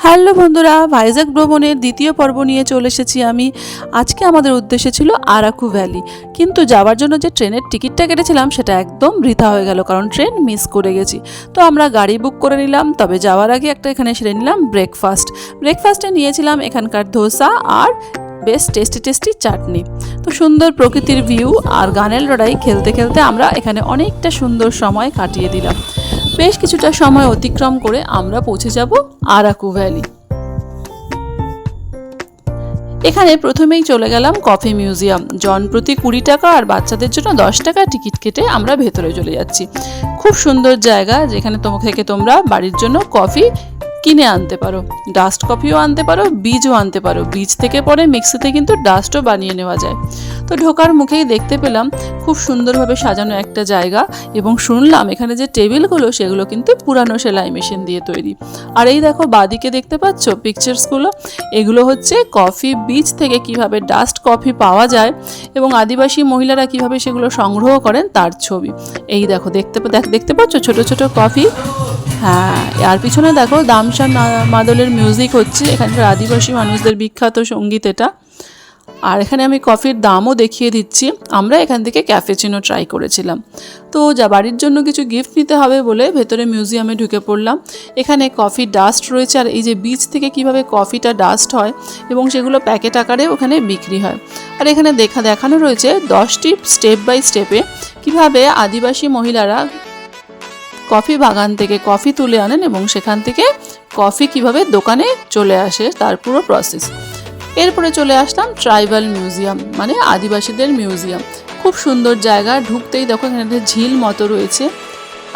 Hello বন্ধুরা, ভাইজ্যাক ভ্রমণের দ্বিতীয় পর্ব নিয়ে চলে এসেছি আমি। আজকে আমাদের উদ্দেশ্য ছিল আরাকু ভ্যালি, কিন্তু যাওয়ার জন্য যে ট্রেনের টিকিটটা কেটেছিলাম সেটা একদম বৃথা হয়ে গেল, কারণ ট্রেন মিস করে গেছি। তো আমরা গাড়ি বুক করে নিলাম, তবে যাওয়ার আগে একটা এখানে সেরে নিলাম ব্রেকফাস্টে নিয়েছিলাম এখানকার ধোসা আর বেশ টেস্টি চাটনি। তো সুন্দর প্রকৃতির ভিউ আর গানের লড়াই খেলতে খেলতে আমরা এখানে অনেকটা সুন্দর সময় কাটিয়ে দিলাম। বেশ কিছুটা সময় অতিক্রম করে আমরা পৌঁছে যাব আরাকু ভ্যালি। এখানে প্রথমেই চলে গেলাম কফি মিউজিয়াম। জন প্রতি 20 টাকা আর বাচ্চাদের জন্য 10 টাকা টিকিট কেটে আমরা ভেতরে চলে যাচ্ছি। খুব সুন্দর জায়গা, যেখানে থেকে তোমরা বাড়ির জন্য কফি কিনে আনতে পারো, ডাস্ট কফিও আনতে পারো, বীজও আনতে পারো। বীজ থেকে পরে মিক্সিতে কিন্তু ডাস্টও বানিয়ে নেওয়া যায়। তো ঢোকার মুখেই দেখতে পেলাম খুব সুন্দরভাবে সাজানো একটা জায়গা, এবং শুনলাম এখানে যে টেবিলগুলো সেগুলো কিন্তু পুরানো সেলাই মেশিন দিয়ে তৈরি। আর এই দেখো বাদিকে দেখতে পাচ্ছ পিকচার্সগুলো, এগুলো হচ্ছে কফি বীজ থেকে কিভাবে ডাস্ট কফি পাওয়া যায় এবং আদিবাসী মহিলারা কিভাবে সেগুলো সংগ্রহ করেন তার ছবি। এই দেখো দেখতে পাচ্ছ ছোট ছোট কফি। হ্যাঁ, আর পিছনে দেখো দামশা মাদলের মিউজিক হচ্ছে, এখানকার আদিবাসী মানুষদের বিখ্যাত সঙ্গীত এটা। আর এখানে আমি কফির দামও দেখিয়ে দিচ্ছি। আমরা এখান থেকে ক্যাফেচিনো ট্রাই করেছিলাম। তো বাড়ির জন্য কিছু গিফট নিতে হবে বলে ভেতরে মিউজিয়ামে ঢুকে পড়লাম। এখানে কফি ডাস্ট রয়েছে, আর এই যে বীজ থেকে কিভাবে কফিটা ডাস্ট হয় এবং সেগুলো প্যাকেট আকারে ওখানে বিক্রি হয়। আর এখানে দেখানো রয়েছে 10টি স্টেপ বাই স্টেপে কিভাবে আদিবাসী মহিলারা কফি বাগান থেকে কফি তুলে আনেন এবং সেখান থেকে কফি কিভাবে দোকানে চলে আসে তার পুরো প্রসেস। এরপরে চলে আসলাম ট্রাইবাল মিউজিয়াম, মানে আদিবাসীদের মিউজিয়াম। খুব সুন্দর জায়গা, ঢুকতেই দেখো এখানে ঝিল মতো রয়েছে।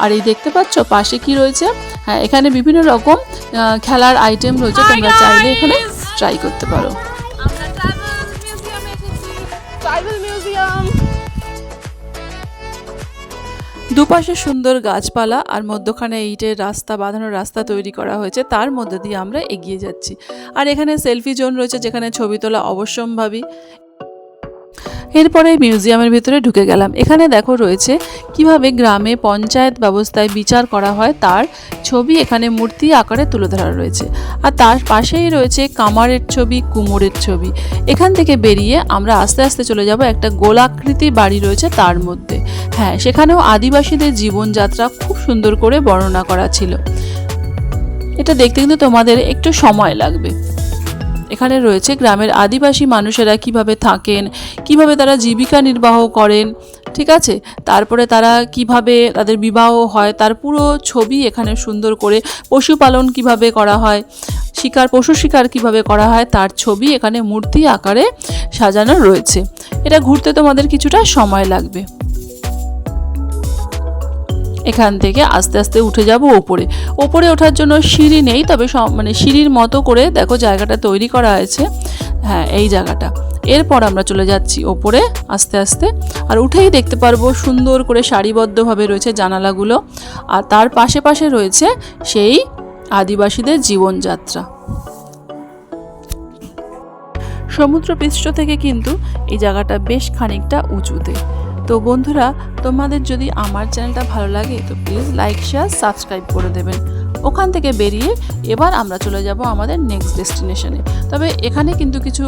আর এই দেখতে পাচ্ছ পাশে কি রয়েছে, হ্যাঁ এখানে বিভিন্ন রকম খেলার আইটেম রয়েছে, তোমরা চাইলে এখানে ট্রাই করতে পারো। দুপাশে সুন্দর গাছপালা আর মধ্যখানে ইটের বাঁধানো রাস্তা তৈরি করা হয়েছে, তার মধ্যে দিয়ে আমরা এগিয়ে যাচ্ছি। আর এখানে সেলফি জোন রয়েছে, যেখানে ছবি তোলা অবশ্যম্ভাবী। এরপরে মিউজিয়ামের ভিতরে ঢুকে গেলাম। এখানে দেখো রয়েছে কিভাবে গ্রামে পঞ্চায়েত ব্যবস্থায় বিচার করা হয় তার ছবি এখানে মূর্তি আকারে তুলে ধরা রয়েছে। আর তার পাশেই রয়েছে কামারের ছবি, কুমোরের ছবি। এখান থেকে বেরিয়ে আমরা আস্তে আস্তে চলে যাব একটা গোলাকৃতি বাড়ি রয়েছে তার মধ্যে। হ্যাঁ, সেখানেও আদিবাসীদের জীবনযাত্রা খুব সুন্দর করে বর্ণনা করা ছিল। এটা দেখতে কিন্তু তোমাদের একটু সময় লাগবে। এখানে রয়েছে গ্রামের আদিবাসী মানুষেরা কিভাবে থাকেন, কিভাবে তারা জীবিকা নির্বাহ করেন, ঠিক আছে। তারপরে তারা কিভাবে তাদের বিবাহ হয় তার পুরো ছবি এখানে সুন্দর করে, পশুপালন কিভাবে করা হয়, পশু শিকার কিভাবে করা হয় তার ছবি এখানে মূর্তি আকারে সাজানো রয়েছে। এটা ঘুরতে তোমাদের কিছুটা সময় লাগবে। এখান থেকে আস্তে আস্তে উঠে যাব ওপরে ওঠার জন্য সিঁড়ি নেই, তবে মানে সিঁড়ির মতো করে দেখো জায়গাটা তৈরি করা হয়েছে। হ্যাঁ, এই জায়গাটা। এরপর আমরা চলে যাচ্ছি ওপরে আস্তে আস্তে, আর উঠেই দেখতে পারবো সুন্দর করে সারিবদ্ধভাবে রয়েছে জানালাগুলো, আর তার পাশে রয়েছে সেই আদিবাসীদের জীবনযাত্রা। সমুদ্রপৃষ্ঠ থেকে কিন্তু এই জায়গাটা বেশ খানিকটা উঁচুতে। তো বন্ধুরা, তোমাদের যদি আমার চ্যানেলটা ভালো লাগে তো প্লিজ লাইক, শেয়ার, সাবস্ক্রাইব করে দেবেন। ওখান থেকে বেরিয়ে এবার আমরা চলে যাব আমাদের নেক্সট ডেস্টিনেশনে। তবে এখানে কিন্তু কিছু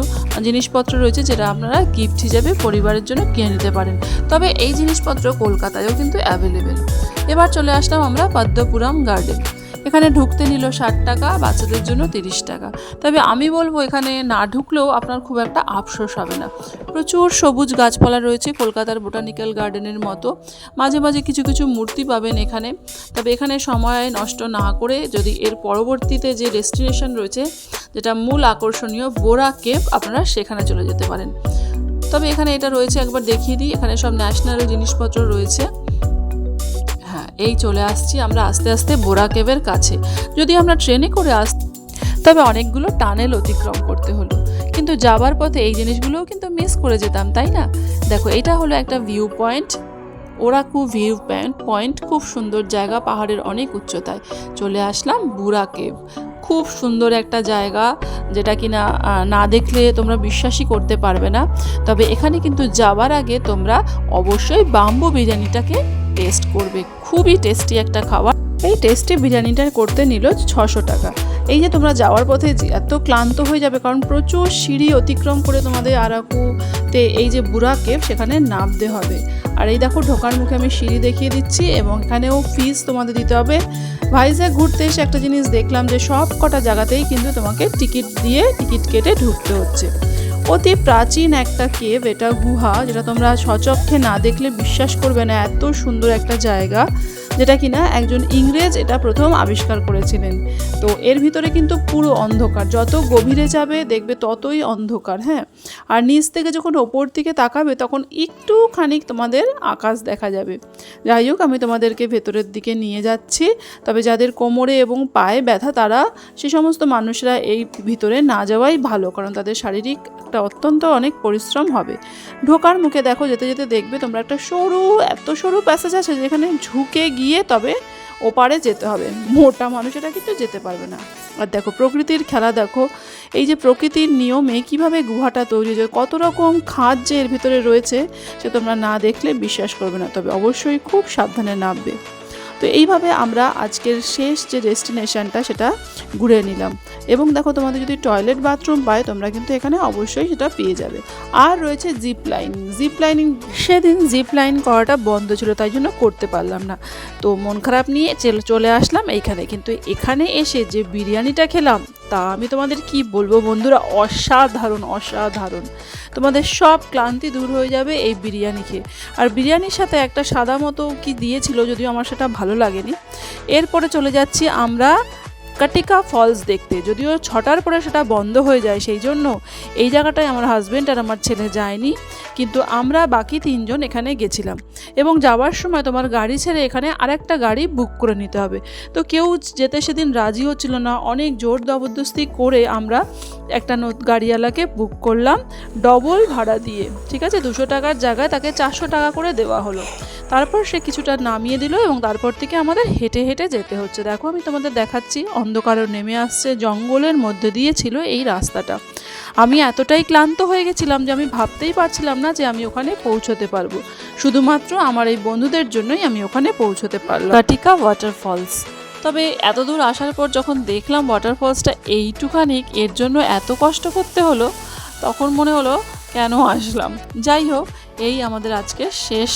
জিনিসপত্র রয়েছে যেটা আপনারা গিফট হিসেবে পরিবারের জন্য কিনে নিতে পারেন। তবে এই জিনিসপত্র কলকাতায়ও কিন্তু অ্যাভেলেবেল। এবার চলে আসলাম আমরা পদ্মপুরম গার্ডেন। এখানে ঢুকতে নিল 60 টাকা, বাচ্চাদের জন্য 30 টাকা। তবে আমি বলবো এখানে না ঢুকলেও আপনার খুব একটা আফসোস হবে না। প্রচুর সবুজ গাছপালা রয়েছে, কলকাতার বোটানিক্যাল গার্ডেনের মতো। মাঝে মাঝে কিছু মূর্তি পাবেন এখানে। তবে এখানে সময় নষ্ট না করে যদি এর পরবর্তীতে যে ডেস্টিনেশন রয়েছে, যেটা মূল আকর্ষণীয় বোরা কেভ, আপনারা সেখানে চলে যেতে পারেন। তবে এখানে এটা রয়েছে, একবার দেখিয়ে দিই। এখানে সব ন্যাশনাল জিনিসপত্র রয়েছে। হ্যাঁ, এই চলে আসছি আমরা আস্তে আস্তে বোরা কেভের কাছে। যদি আমরা ট্রেনে করে তবে অনেকগুলো টানেল অতিক্রম করতে হলো, কিন্তু যাবার পথে এই জিনিসগুলোও কিন্তু মিস করে যেতাম, তাই না? দেখো, এটা হলো একটা ভিউ পয়েন্ট, ওরাকু ভিউ পয়েন্ট। খুব সুন্দর জায়গা, পাহাড়ের অনেক উচ্চতায়। চলে আসলাম বোরা কেভ। খুব সুন্দর একটা জায়গা, যেটা কিনা না দেখলে তোমরা বিশ্বাসই করতে পারবে না। তবে এখানে কিন্তু যাওয়ার আগে তোমরা অবশ্যই বাম্বু বিরিয়ানিটাকে টেস্ট করবে। খুবই টেস্টি একটা খাবার। এই টেস্টি বিরিয়ানিটা করতে নিল 600 টাকা। এই যে তোমরা যাওয়ার পথে এত ক্লান্ত হয়ে যাবে, কারণ প্রচুর সিঁড়ি অতিক্রম করে তোমাদের আরাকুতে এই যে বুড়া কেভ সেখানে নামতে হবে। আর এই দেখো ঢোকার মুখে আমি সিঁড়ি দেখিয়ে দিচ্ছি, এবং এখানেও ফিস তোমাদের দিতে হবে। ভাইজ্যাগ ঘুরতে এসে একটা জিনিস দেখলাম যে সব কটা জায়গাতেই কিন্তু তোমাকে টিকিট কেটে ঢুকতে হচ্ছে। অতি প্রাচীন একটা কেভ, এটা গুহা, যেটা তোমরা সচক্ষে না দেখলে বিশ্বাস করবে না, এত সুন্দর একটা জায়গা, যেটা কিনা একজন ইংরেজ এটা প্রথম আবিষ্কার করেছিলেন। তো এর ভিতরে কিন্তু পুরো অন্ধকার, যত গভীরে যাবে দেখবে ততই অন্ধকার। হ্যাঁ, আর নিচ থেকে যখন ওপর দিকে তাকাবে তখন একটু খানিক তোমাদের আকাশ দেখা যাবে। যাই হোক, আমি তোমাদেরকে ভেতরের দিকে নিয়ে যাচ্ছি। তবে যাদের কোমরে এবং পায়ে ব্যথা তারা সে সমস্ত মানুষরা এই ভিতরে না যাওয়াই ভালো, কারণ তাদের শারীরিক একটা অত্যন্ত অনেক পরিশ্রম হবে। ঢোকার মুখে দেখো যেতে যেতে দেখবে তোমরা একটা এত সরু প্যাসেজ আছে যেখানে ঝুঁকে গিয়ে তবে ওপারে যেতে হবে, মোটা মানুষেরা কিন্তু যেতে পারবে না। আর দেখো প্রকৃতির খেলা, দেখো এই যে প্রকৃতির নিয়মে কিভাবে গুহাটা তৈরি হয়েছে, কত রকম খাদ যে এর ভিতরে রয়েছে সে তোমরা না দেখলে বিশ্বাস করবে না, তবে অবশ্যই খুব সাবধানে নামবে। তো এইভাবে আমরা আজকের শেষ যে ডেস্টিনেশনটা সেটা ঘুরে নিলাম। এবং দেখো তোমাদের যদি টয়লেট বাথরুম পায় তোমরা কিন্তু এখানে অবশ্যই সেটা পেয়ে যাবে। আর রয়েছে জিপ লাইনিং। সেদিন জিপ লাইন করাটা বন্ধ ছিল, তাই জন্য করতে পারলাম না। তো মন খারাপ নিয়ে চলে আসলাম এইখানে। কিন্তু এখানে এসে যে বিরিয়ানিটা খেলাম তা আমি তোমাদের কি বলবো বন্ধুরা, অসাধারণ। তোমাদের সব ক্লান্তি দূর হয়ে যাবে এই বিরিয়ানি খেয়ে। আর বিরিয়ানির সাথে একটা সাদা মতো কি দিয়েছিল, যদিও আমার সেটা ভালো লাগেনি। এরপরে চলে যাচ্ছি আমরা কাটিকা ফলস দেখতে, যদিও 6টার পরে সেটা বন্ধ হয়ে যায়, সেই জন্য এই জায়গাটায় আমার হাজব্যান্ড আর আমার ছেলে যায়নি, কিন্তু আমরা বাকি 3 জন এখানে গেছিলাম। এবং যাওয়ার সময় তোমার গাড়ি ছেড়ে এখানে আরেকটা গাড়ি বুক করে নিতে হবে। তো কেউ যেতে সেদিন রাজি হচ্ছিল না, অনেক জোর জবরদস্তি করে আমরা একটা গাড়িওয়ালাকে বুক করলাম ডবল ভাড়া দিয়ে। ঠিক আছে, 200 টাকার জায়গায় তাকে 400 টাকা করে দেওয়া হলো। তারপর সে কিছুটা নামিয়ে দিল এবং তারপর থেকে আমাদের হেঁটে হেঁটে যেতে হচ্ছে। দেখো আমি তোমাদের দেখাচ্ছি, অন্ধকারও নেমে আসছে, জঙ্গলের মধ্যে দিয়ে ছিল এই রাস্তাটা। আমি এতটাই ক্লান্ত হয়ে গেছিলাম যে আমি ভাবতেই পারছিলাম না যে আমি ওখানে পৌঁছতে পারবো। শুধুমাত্র আমার এই বন্ধুদের জন্যই আমি ওখানে পৌঁছতে পারলাম। কাটিকা ওয়াটারফলস। তবে এত দূর আসার পর যখন দেখলাম ওয়াটারফলসটা এইটুখানি, এর জন্য এত কষ্ট করতে হলো, তখন মনে হলো কেন আসলাম। যাই হোক, এই আমাদের আজকে শেষ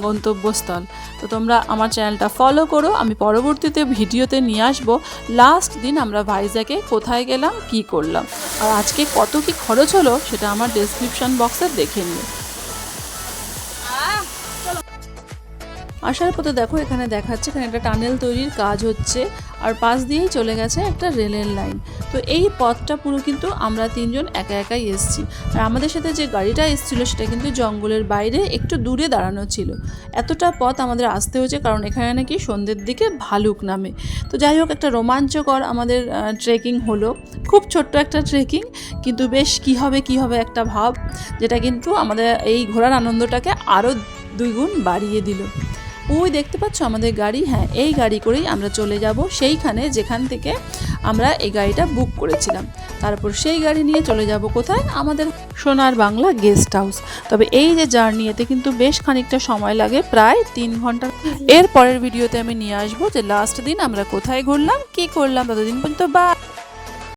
গন্তব্যস্থল। তো তোমরা আমার চ্যানেলটা ফলো করো, আমি পরবর্তীতে ভিডিওতে নিয়ে আসবো লাস্ট দিন আমরা ভাইজ্যাগে কোথায় গেলাম, কি করলাম, আর আজকে কত কি খরচ হলো সেটা আমার ডেসক্রিপশন বক্সে দেখে নিও। আসার পথে দেখো এখানে দেখাচ্ছে এখানে একটা টানেল তৈরির কাজ হচ্ছে, আর পাশ দিয়েই চলে গেছে একটা রেলের লাইন। তো এই পথটা পুরো কিন্তু আমরা 3 জন একাই এসেছি। আর আমাদের সাথে যে গাড়িটা এসেছিলো সেটা কিন্তু জঙ্গলের বাইরে একটু দূরে দাঁড়ানো ছিল। এতটা পথ আমাদের আসতে হয়েছে কারণ এখানে নাকি সন্ধ্যের দিকে ভালুক নামে। তো যাই হোক, একটা রোমাঞ্চকর আমাদের ট্রেকিং হলো। খুব ছোট্ট একটা ট্রেকিং, কিন্তু বেশ কী হবে একটা ভাব, যেটা কিন্তু আমাদের এই ঘোরার আনন্দটাকে আরও 2 গুণ বাড়িয়ে দিল। ওই দেখতে পাচ্ছ আমাদের গাড়ি, হ্যাঁ এই গাড়ি করেই আমরা চলে যাব সেইখানে যেখান থেকে আমরা এই গাড়িটা বুক করেছিলাম। তারপর সেই গাড়ি নিয়ে চলে যাব কোথায়, আমাদের সোনার বাংলা গেস্ট হাউস। তবে এই যে জার্নি, এতে কিন্তু বেশ খানিকটা সময় লাগে, প্রায় 3 ঘন্টা। এর পরের ভিডিওতে আমি নিয়ে আসবো যে লাস্ট দিন আমরা কোথায় ঘুরলাম, কি করলাম। ততদিন পর্যন্ত বাই।